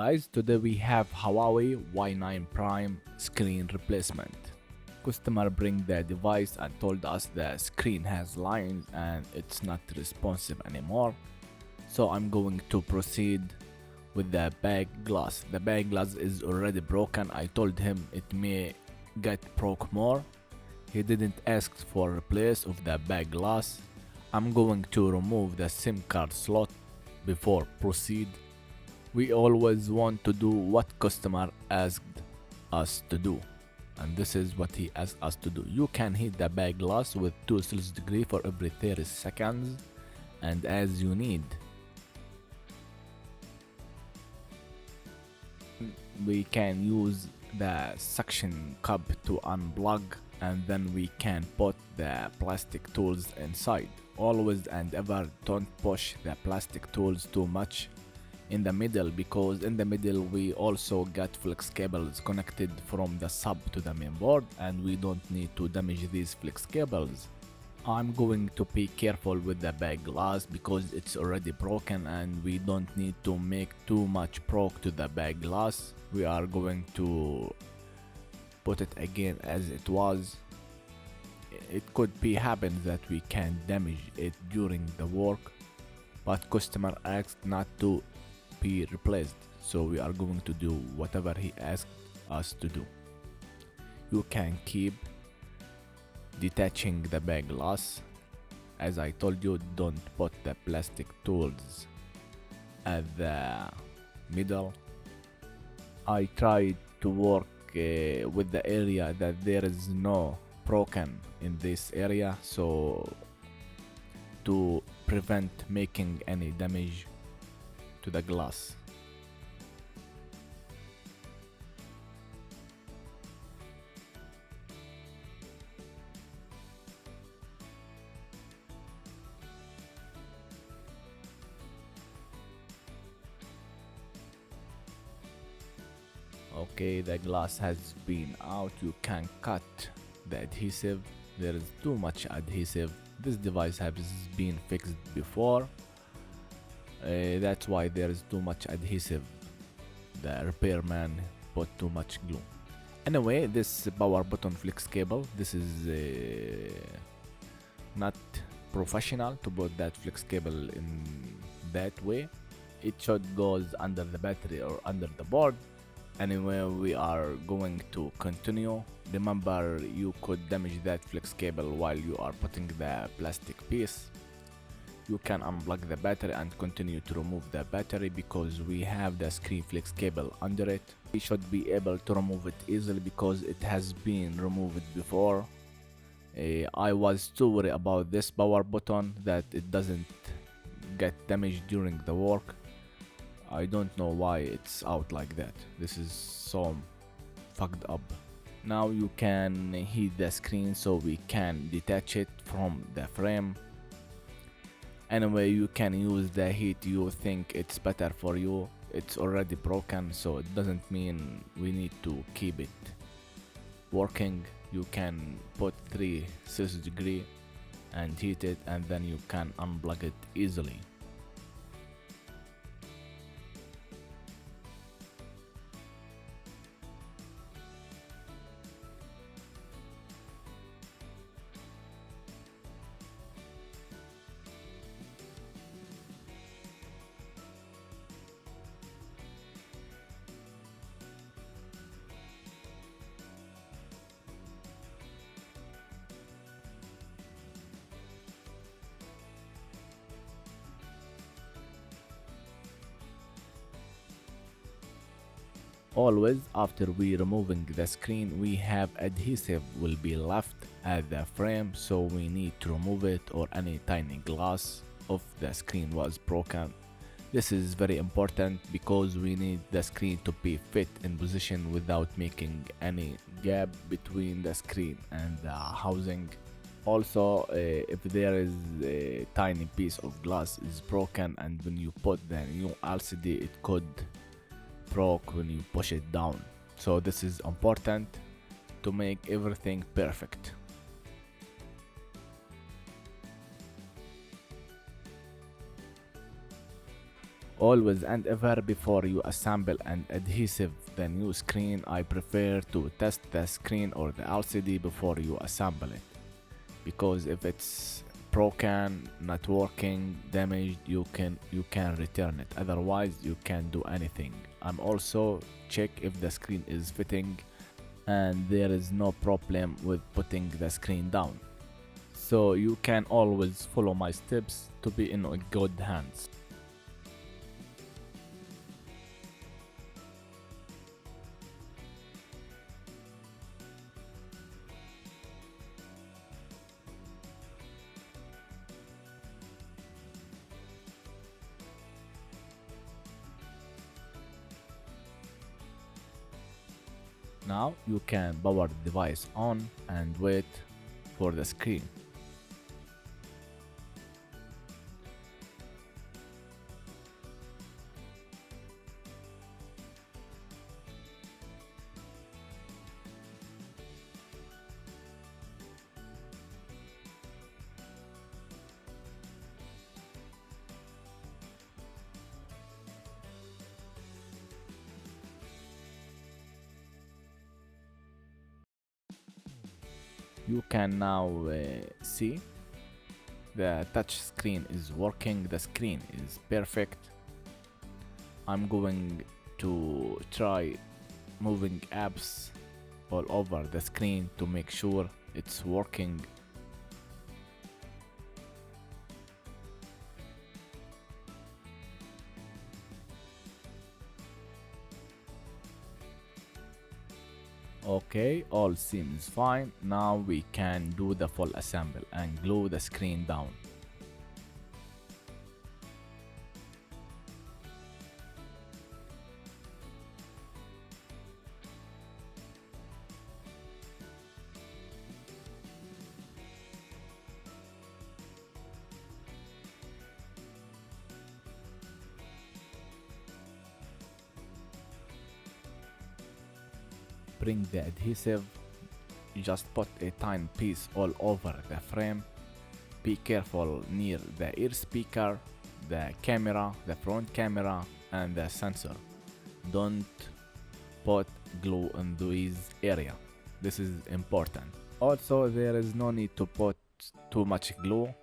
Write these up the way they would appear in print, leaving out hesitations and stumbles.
guys, today we have Huawei Y9 Prime screen replacement. Customer bring the device and told us the screen has lines and it's not responsive anymore. So I'm going to proceed with the back glass. The back glass is already broken. I told him it may get broke more. He didn't ask for replace of the back glass. I'm going to remove the SIM card slot before proceed. We always want to do what customer asked us to do, and this is what he asked us to do. You can heat the back glass with 2 Celsius degree for every 30 seconds and as you need. We can use the suction cup to unplug, and then we can put the plastic tools inside. Always and ever don't push the plastic tools too much in the middle, because in the middle we also got flex cables connected from the sub to the main board, and we don't need to damage these flex cables. I'm going to be careful with the back glass because it's already broken and we don't need to make too much broke to the back glass. We are going to put it again as it was. It could be happen that we can damage it during the work, but customer asked not to be replaced, so we are going to do whatever he asked us to do. You can keep detaching the back glass. As I told you, don't put the plastic tools at the middle. I tried to work with the area that there is no broken in this area, so to prevent making any damage to the glass. Okay, the glass has been out. You can cut the adhesive. There is too much adhesive. This device has been fixed before. That's why there is too much adhesive. The repairman put too much glue. Anyway, this power button flex cable, this is not professional to put that flex cable in that way. It should goes under the battery or under the board. Anyway, we are going to continue. Remember, you could damage that flex cable while you are putting the plastic piece. You can unplug the battery and continue to remove the battery because we have the screen flex cable under it. We should be able to remove it easily because it has been removed before. I was too worried about this power button that it doesn't get damaged during the work. I don't know why it's out like that. This is so fucked up. Now you can heat the screen so we can detach it from the frame. Anyway, you can use the heat you think it's better for you. It's already broken, so it doesn't mean we need to keep it working. You can put 3 Celsius degree and heat it, and then you can unplug it easily. Always after we removing the screen, we have adhesive will be left at the frame, so we need to remove it, or any tiny glass of the screen was broken. This is very important because we need the screen to be fit in position without making any gap between the screen and the housing. Also, if there is a tiny piece of glass is broken, and when you put the new LCD, it could broke when you push it down. So this is important to make everything perfect. Always and ever before you assemble and adhesive the new screen, I prefer to test the screen or the LCD before you assemble it. Because if it's broken, not working, damaged, you can return it. Otherwise, you can't do anything. I'm also check if the screen is fitting and there is no problem with putting the screen down. So you can always follow my steps to be in good hands. Now you can power the device on and wait for the screen. You can now see the touch screen is working, the screen is perfect. I'm going to try moving apps all over the screen to make sure it's working. Okay, all seems fine. Now we can do the full assemble and glue the screen down. Bring the adhesive, just put a tiny piece all over the frame. Be careful near the ear speaker, the camera, the front camera and the sensor. Don't put glue in these area. This is important. Also, there is no need to put too much glue.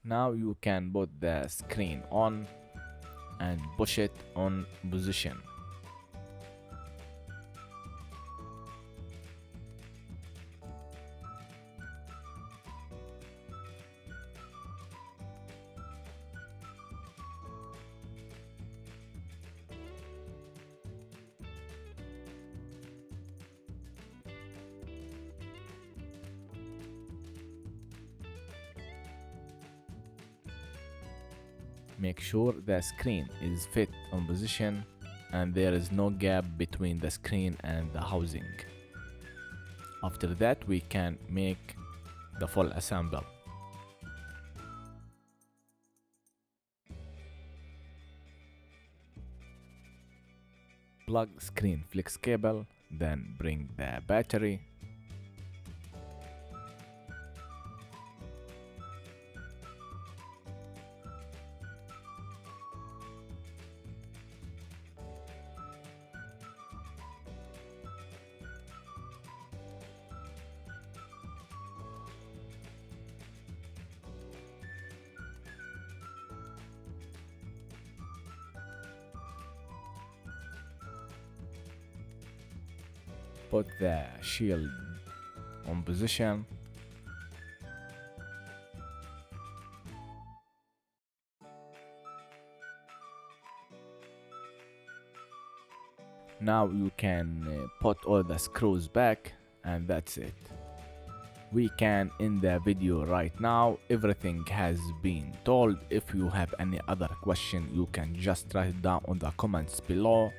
Now you can put the screen on and push it on position. Make sure the screen is fit on position and there is no gap between the screen and the housing. After that, we can make the full assemble. Plug screen flex cable, then bring the battery. Put the shield on position. Now you can put all the screws back and that's it. We can end the video right now. Everything has been told. If you have any other question, you can just write it down on the comments below.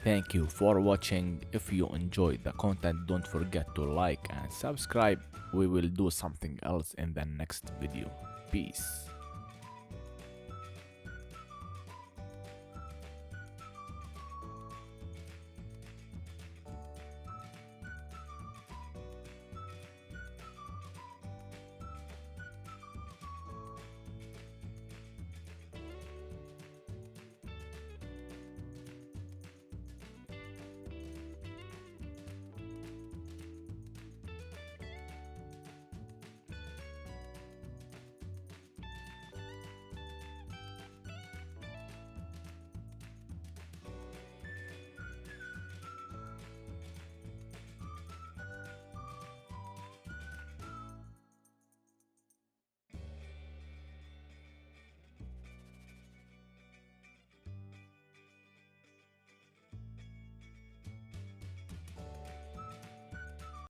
Thank you for watching. If you enjoyed the content, don't forget to like and subscribe. We will do something else in the next video. Peace.